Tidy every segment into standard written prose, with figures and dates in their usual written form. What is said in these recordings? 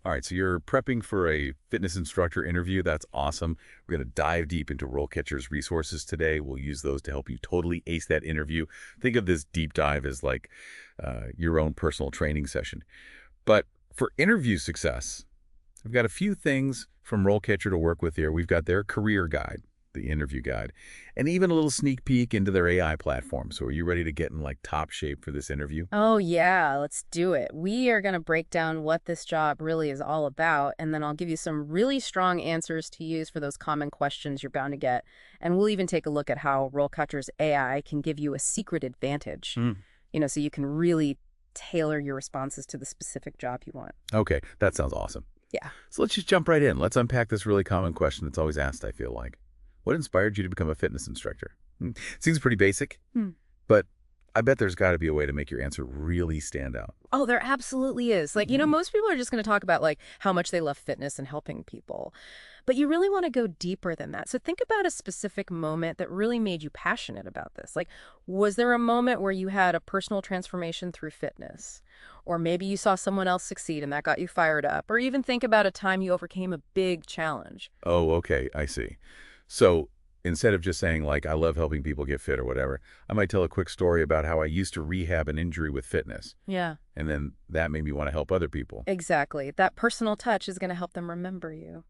All right, so you're prepping for a fitness instructor interview. That's awesome. We're going to dive deep into RoleCatcher's resources today. We'll use those to help you totally ace that interview. Think of this deep dive as like your own personal training session. But for interview success, we've got a few things from RoleCatcher to work with here. We've got their career guide, the interview guide, and even a little sneak peek into their AI platform. So are you ready to get in like top shape for this interview? Oh, yeah, let's do it. We are going to break down what this job really is all about, and then I'll give you some really strong answers to use for those common questions you're bound to get. And we'll even take a look at how RoleCatcher's AI can give you a secret advantage, Hmm. so you can really tailor your responses to the specific job you want. Okay, that sounds awesome. Yeah. So let's just jump right in. Let's unpack this really common question that's always asked, I feel like. What inspired you to become a fitness instructor? Seems pretty basic, Hmm. but I bet there's got to be a way to make your answer really stand out. Oh, there absolutely is. Most people are just going to talk about how much they love fitness and helping people. But you really want to go deeper than that. So think about a specific moment that really made you passionate about this. Was there a moment where you had a personal transformation through fitness? Or maybe you saw someone else succeed and that got you fired up? Or even think about a time you overcame a big challenge. Oh, okay, I see. So instead of just saying, like, I love helping people get fit or whatever, I might tell a quick story about how I used to rehab an injury with fitness. Yeah, And then that made me want to help other people. exactly. That personal touch is going to help them remember you.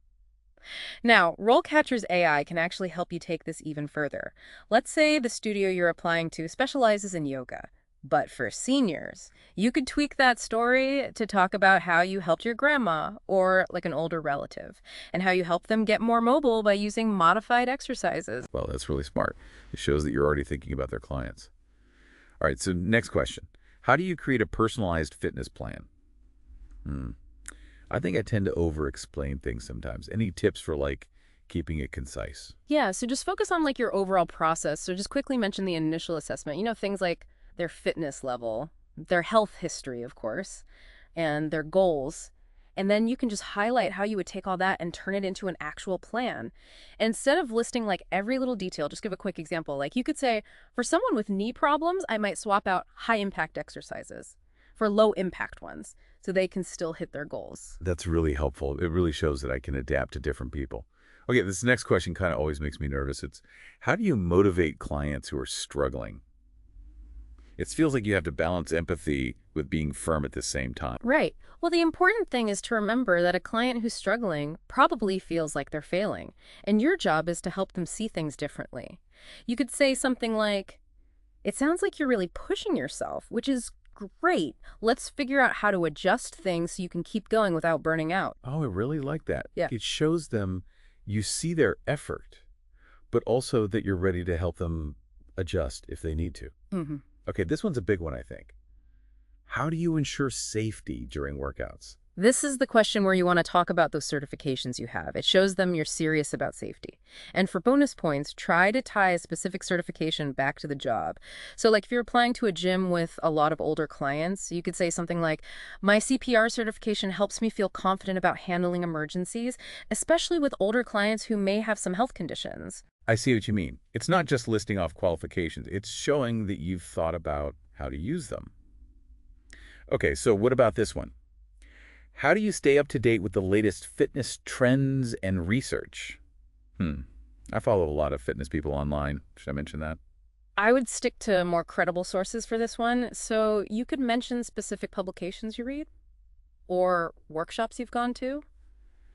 Now, RoleCatcher's AI can actually help you take this even further. Let's say the studio you're applying to specializes in yoga. But for seniors, you could tweak that story to talk about how you helped your grandma or an older relative, and how you helped them get more mobile by using modified exercises. Well, that's really smart. It shows that you're already thinking about their clients. All right, so next question. How do you create a personalized fitness plan? Hmm. I think I tend to over-explain things sometimes. Any tips for, like, keeping it concise? Yeah, so just focus on your overall process. So just quickly mention the initial assessment. Things like their fitness level, their health history, of course, and their goals. And then you can just highlight how you would take all that and turn it into an actual plan. And instead of listing every little detail, just give a quick example. You could say, for someone with knee problems, I might swap out high impact exercises for low impact ones so they can still hit their goals. That's really helpful. It really shows that I can adapt to different people. Okay, this next question kind of always makes me nervous. It's how do you motivate clients who are struggling? It feels like you have to balance empathy with being firm at the same time. Right. Well, the important thing is to remember that a client who's struggling probably feels like they're failing, and your job is to help them see things differently. You could say something like, it sounds like you're really pushing yourself, which is great. Let's figure out how to adjust things so you can keep going without burning out. Oh, I really like that. Yeah. It shows them you see their effort, but also that you're ready to help them adjust if they need to. hmm Okay, this one's a big one, I think. How do you ensure safety during workouts? This is the question where you want to talk about those certifications you have. It shows them you're serious about safety. And for bonus points, try to tie a specific certification back to the job. So if you're applying to a gym with a lot of older clients, you could say something like, my CPR certification helps me feel confident about handling emergencies, especially with older clients who may have some health conditions. I see what you mean. It's not just listing off qualifications. It's showing that you've thought about how to use them. Okay, so what about this one? How do you stay up to date with the latest fitness trends and research? I follow a lot of fitness people online. Should I mention that? I would stick to more credible sources for this one. So you could mention specific publications you read, or workshops you've gone to,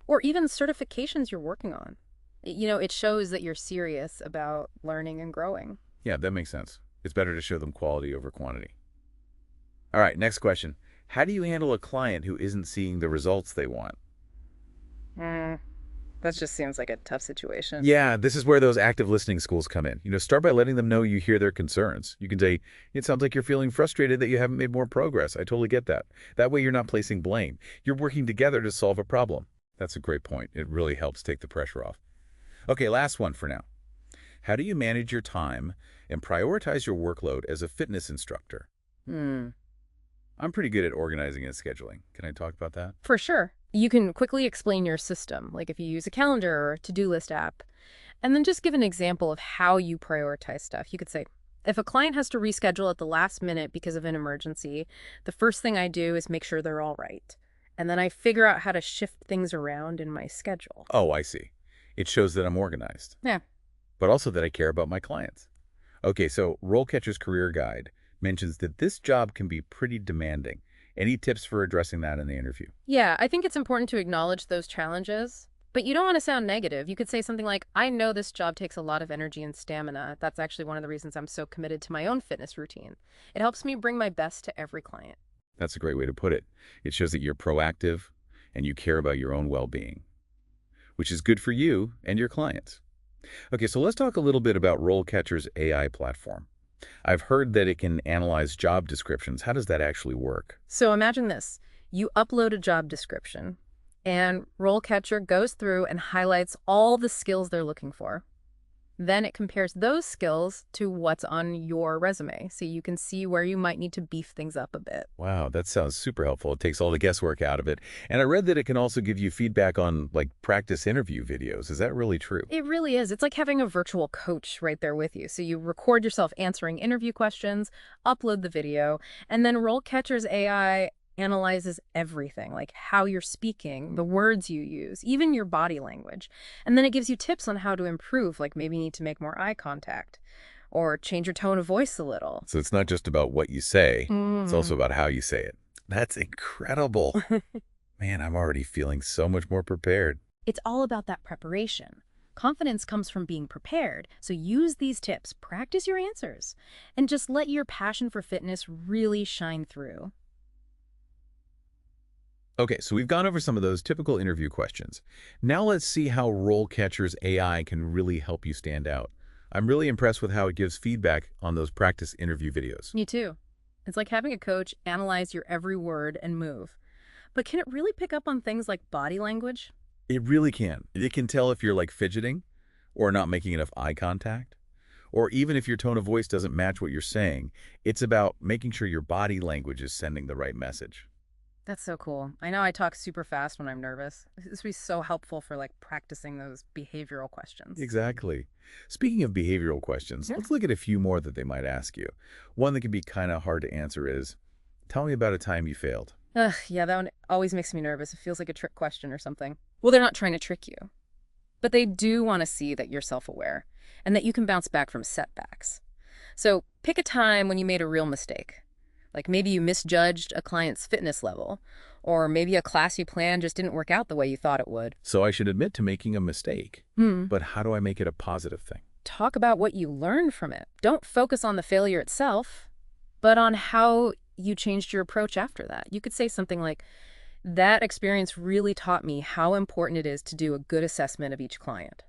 or even certifications you're working on. It shows that you're serious about learning and growing. Yeah, that makes sense. It's better to show them quality over quantity. All right, next question. How do you handle a client who isn't seeing the results they want? That just seems like a tough situation. Yeah, this is where those active listening schools come in. Start by letting them know you hear their concerns. You can say, it sounds like you're feeling frustrated that you haven't made more progress. I totally get that. That way you're not placing blame. You're working together to solve a problem. That's a great point. It really helps take the pressure off. Okay, last one for now. How do you manage your time and prioritize your workload as a fitness instructor? I'm pretty good at organizing and scheduling. Can I talk about that? For sure. You can quickly explain your system, like if you use a calendar or a to-do list app, and then just give an example of how you prioritize stuff. You could say, if a client has to reschedule at the last minute because of an emergency, the first thing I do is make sure they're all right. and then I figure out how to shift things around in my schedule. Oh, I see. It shows that I'm organized, Yeah. but also that I care about my clients. Okay, so RoleCatcher's Career Guide mentions that this job can be pretty demanding. Any tips for addressing that in the interview? Yeah, I think it's important to acknowledge those challenges, but you don't want to sound negative. You could say something like, I know this job takes a lot of energy and stamina. That's actually one of the reasons I'm so committed to my own fitness routine. It helps me bring my best to every client. That's a great way to put it. It shows that you're proactive and you care about your own well-being, which is good for you and your clients. Okay, so let's talk a little bit about RoleCatcher's AI platform. I've heard that it can analyze job descriptions. How does that actually work? So imagine this. You upload a job description, and RoleCatcher goes through and highlights all the skills they're looking for. Then it compares those skills to what's on your resume, so you can see where you might need to beef things up a bit. Wow, that sounds super helpful. It takes all the guesswork out of it. And I read that it can also give you feedback on, like, practice interview videos. Is that really true? It really is. It's like having a virtual coach right there with you. So you record yourself answering interview questions, upload the video, and then RoleCatcher's AI analyzes everything, like how you're speaking, the words you use, even your body language. And then it gives you tips on how to improve, like maybe you need to make more eye contact or change your tone of voice a little. So it's not just about what you say, it's Mm. also about how you say it. That's incredible. Man, I'm already feeling so much more prepared. It's all about that preparation. Confidence comes from being prepared, so use these tips, practice your answers, and just let your passion for fitness really shine through. Okay, so we've gone over some of those typical interview questions. Now let's see how RoleCatcher's AI can really help you stand out. I'm really impressed with how it gives feedback on those practice interview videos. Me too. It's like having a coach analyze your every word and move. But can it really pick up on things like body language? It really can. It can tell if you're like fidgeting or not making enough eye contact, or even if your tone of voice doesn't match what you're saying. It's about making sure your body language is sending the right message. That's so cool. I know I talk super fast when I'm nervous. This would be so helpful for like practicing those behavioral questions. Exactly. Speaking of behavioral questions, Yeah. let's look at a few more that they might ask you. One that can be kind of hard to answer is, tell me about a time you failed. Ugh, yeah, that one always makes me nervous. It feels like a trick question or something. Well, they're not trying to trick you, but they do want to see that you're self-aware and that you can bounce back from setbacks. So pick a time when you made a real mistake. Like maybe you misjudged a client's fitness level, or maybe a class you planned just didn't work out the way you thought it would. So I should admit to making a mistake, but how do I make it a positive thing? Talk about what you learned from it. Don't focus on the failure itself, but on how you changed your approach after that. You could say something like, that experience really taught me how important it is to do a good assessment of each client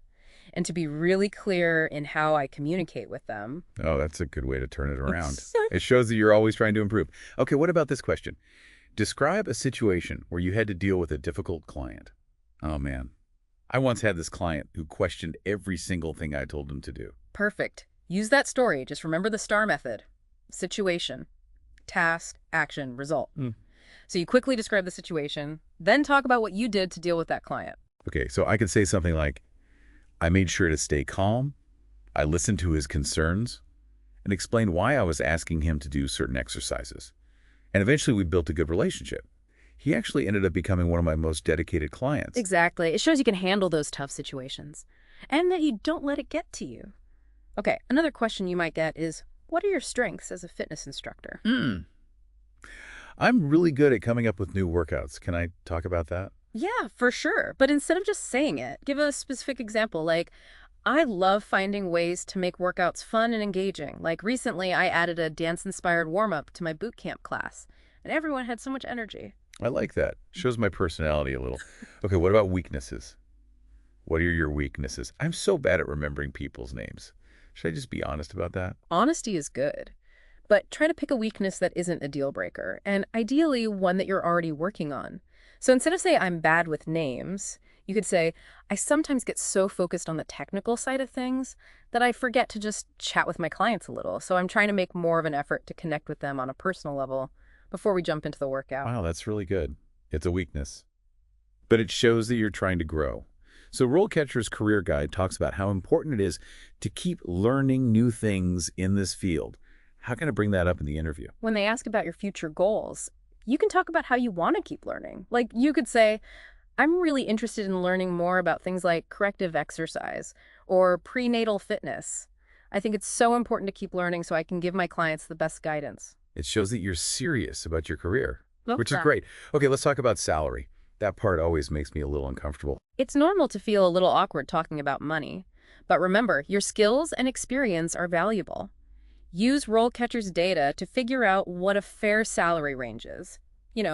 and to be really clear in how I communicate with them. Oh, that's a good way to turn it around. It shows that you're always trying to improve. Okay, what about this question? Describe a situation where you had to deal with a difficult client. Oh, man. I once had this client who questioned every single thing I told him to do. Perfect. Use that story. Just remember the STAR method. Situation, task, action, result. So you quickly describe the situation, then talk about what you did to deal with that client. Okay, so I could say something like, I made sure to stay calm, I listened to his concerns, and explained why I was asking him to do certain exercises. And eventually we built a good relationship. He actually ended up becoming one of my most dedicated clients. Exactly. It shows you can handle those tough situations and that you don't let it get to you. Okay, another question you might get is, what are your strengths as a fitness instructor? I'm really good at coming up with new workouts. Can I talk about that? Yeah, for sure. But instead of just saying it, give a specific example. Like, I love finding ways to make workouts fun and engaging. Like recently, I added a dance-inspired warm-up to my boot camp class, and everyone had so much energy. I like that. Shows my personality a little. Okay, what about weaknesses? What are your weaknesses? I'm so bad at remembering people's names. Should I just be honest about that? Honesty is good, but try to pick a weakness that isn't a deal breaker, and ideally one that you're already working on. So instead of say, I'm bad with names, you could say, I sometimes get so focused on the technical side of things that I forget to just chat with my clients a little. So I'm trying to make more of an effort to connect with them on a personal level before we jump into the workout. Wow, that's really good. It's a weakness. But it shows that you're trying to grow. So RoleCatcher's Career Guide talks about how important it is to keep learning new things in this field. How can I bring that up in the interview? When they ask about your future goals, You can talk about how you want to keep learning. Like you could say, I'm really interested in learning more about things like corrective exercise or prenatal fitness. I think it's so important to keep learning so I can give my clients the best guidance. It shows that you're serious about your career, Love which is that. great. Okay, let's talk about salary. That part always makes me a little uncomfortable. It's normal to feel a little awkward talking about money. But remember, your skills and experience are valuable. Use RoleCatcher's data to figure out what a fair salary range is,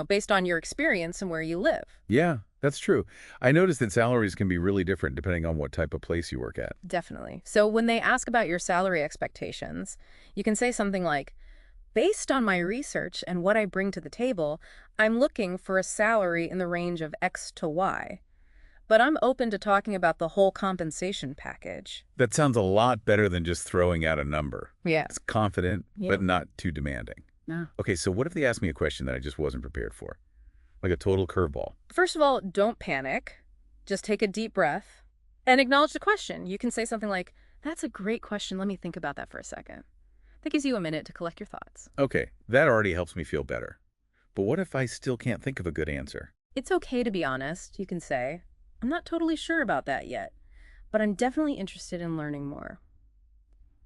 based on your experience and where you live. Yeah, that's true. I noticed that salaries can be really different depending on what type of place you work at. Definitely. So when they ask about your salary expectations, you can say something like, based on my research and what I bring to the table, I'm looking for a salary in the range of X to Y. But I'm open to talking about the whole compensation package. That sounds a lot better than just throwing out a number. Yeah. It's confident, Yeah. but not too demanding. No. Okay, so what if they ask me a question that I just wasn't prepared for? Like a total curveball. First of all, don't panic. Just take a deep breath and acknowledge the question. You can say something like, that's a great question. Let me think about that for a second. That gives you a minute to collect your thoughts. Okay, that already helps me feel better. But what if I still can't think of a good answer? It's okay to be honest. You can say, I'm not totally sure about that yet, but I'm definitely interested in learning more.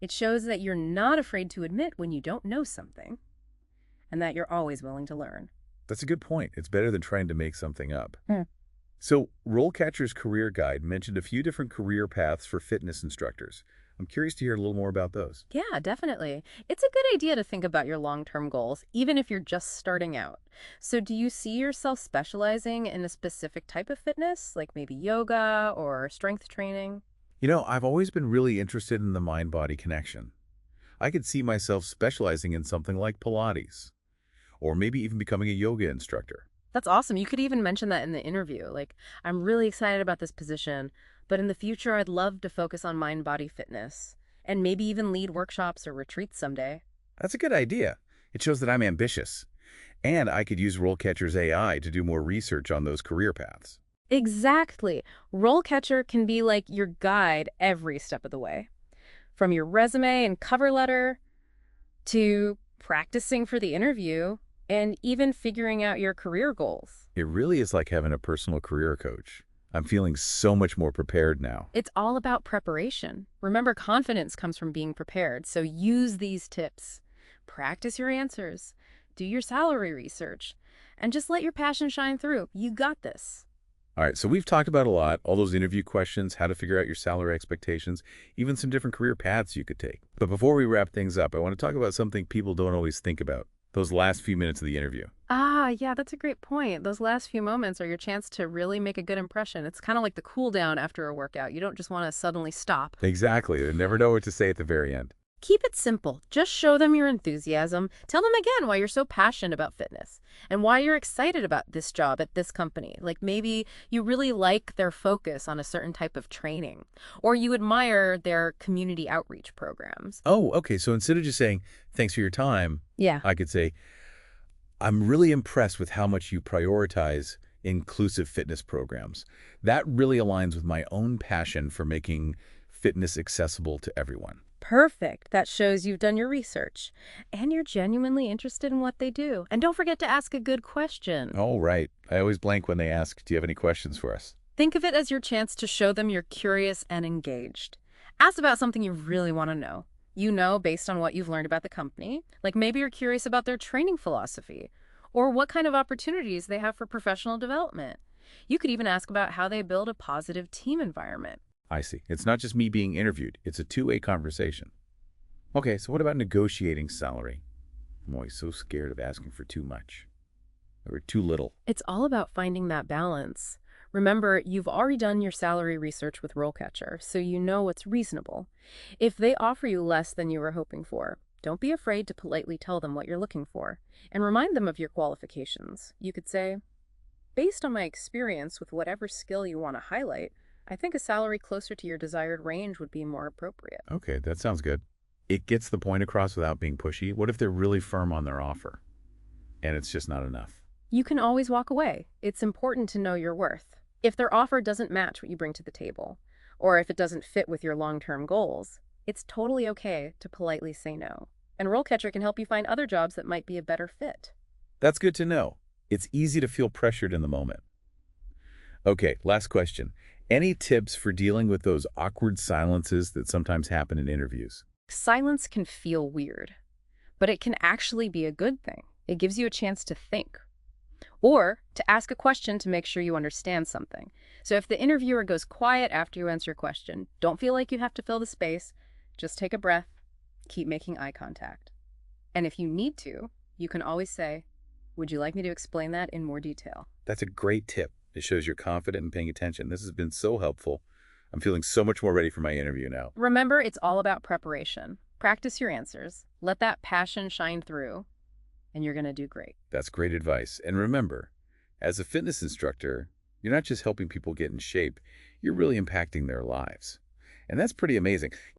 It shows that you're not afraid to admit when you don't know something and that you're always willing to learn. That's a good point. It's better than trying to make something up. Hmm. So, RoleCatcher's career guide mentioned a few different career paths for fitness instructors. I'm curious to hear a little more about those. Yeah, definitely. It's a good idea to think about your long-term goals, even if you're just starting out. So do you see yourself specializing in a specific type of fitness, like maybe yoga or strength training? You know, I've always been really interested in the mind-body connection. I could see myself specializing in something like Pilates, or maybe even becoming a yoga instructor. That's awesome. You could even mention that in the interview. Like, I'm really excited about this position, but in the future, I'd love to focus on mind-body fitness and maybe even lead workshops or retreats someday. That's a good idea. It shows that I'm ambitious. And I could use RoleCatcher's AI to do more research on those career paths. Exactly. RoleCatcher can be like your guide every step of the way. From your resume and cover letter to practicing for the interview and even figuring out your career goals. It really is like having a personal career coach. I'm feeling so much more prepared now. It's all about preparation. Remember, confidence comes from being prepared, so use these tips. Practice your answers, do your salary research, and just let your passion shine through. You got this. All right, so we've talked about a lot, all those interview questions, how to figure out your salary expectations, even some different career paths you could take. But before we wrap things up, I want to talk about something people don't always think about, those last few minutes of the interview. Ah, yeah, that's a great point. Those last few moments are your chance to really make a good impression. It's kind of like the cool down after a workout. You don't just want to suddenly stop. Exactly. They never know what to say at the very end. Keep it simple. Just show them your enthusiasm. Tell them again why you're so passionate about fitness and why you're excited about this job at this company. Like maybe you really like their focus on a certain type of training, or you admire their community outreach programs. Oh, okay. So instead of just saying, thanks for your time, Yeah. I could say, I'm really impressed with how much you prioritize inclusive fitness programs. That really aligns with my own passion for making fitness accessible to everyone. Perfect. That shows you've done your research and you're genuinely interested in what they do. And don't forget to ask a good question. Oh, right. I always blank when they ask, do you have any questions for us? Think of it as your chance to show them you're curious and engaged. Ask about something you really want to know. Based on what you've learned about the company. Like maybe you're curious about their training philosophy or what kind of opportunities they have for professional development. You could even ask about how they build a positive team environment. I see. It's not just me being interviewed. It's a two-way conversation. Okay, so what about negotiating salary? I'm always so scared of asking for too much or too little. It's all about finding that balance. Remember, you've already done your salary research with RoleCatcher, so you know what's reasonable. If they offer you less than you were hoping for, don't be afraid to politely tell them what you're looking for and remind them of your qualifications. You could say, based on my experience with whatever skill you want to highlight, I think a salary closer to your desired range would be more appropriate. Okay, that sounds good. It gets the point across without being pushy. What if they're really firm on their offer and it's just not enough? You can always walk away. It's important to know your worth. If their offer doesn't match what you bring to the table, or if it doesn't fit with your long-term goals, it's totally okay to politely say no. And RoleCatcher can help you find other jobs that might be a better fit. That's good to know. It's easy to feel pressured in the moment. Okay, last question. Any tips for dealing with those awkward silences that sometimes happen in interviews? Silence can feel weird, but it can actually be a good thing. It gives you a chance to think or to ask a question to make sure you understand something. So if the interviewer goes quiet after you answer a question, don't feel like you have to fill the space. Just take a breath, keep making eye contact. And if you need to, you can always say, "Would you like me to explain that in more detail?" That's a great tip. It shows you're confident and paying attention. This has been so helpful. I'm feeling so much more ready for my interview now. Remember, it's all about preparation. Practice your answers, let that passion shine through, and you're going to do great. That's great advice. And remember, as a fitness instructor, you're not just helping people get in shape, you're really impacting their lives. And that's pretty amazing.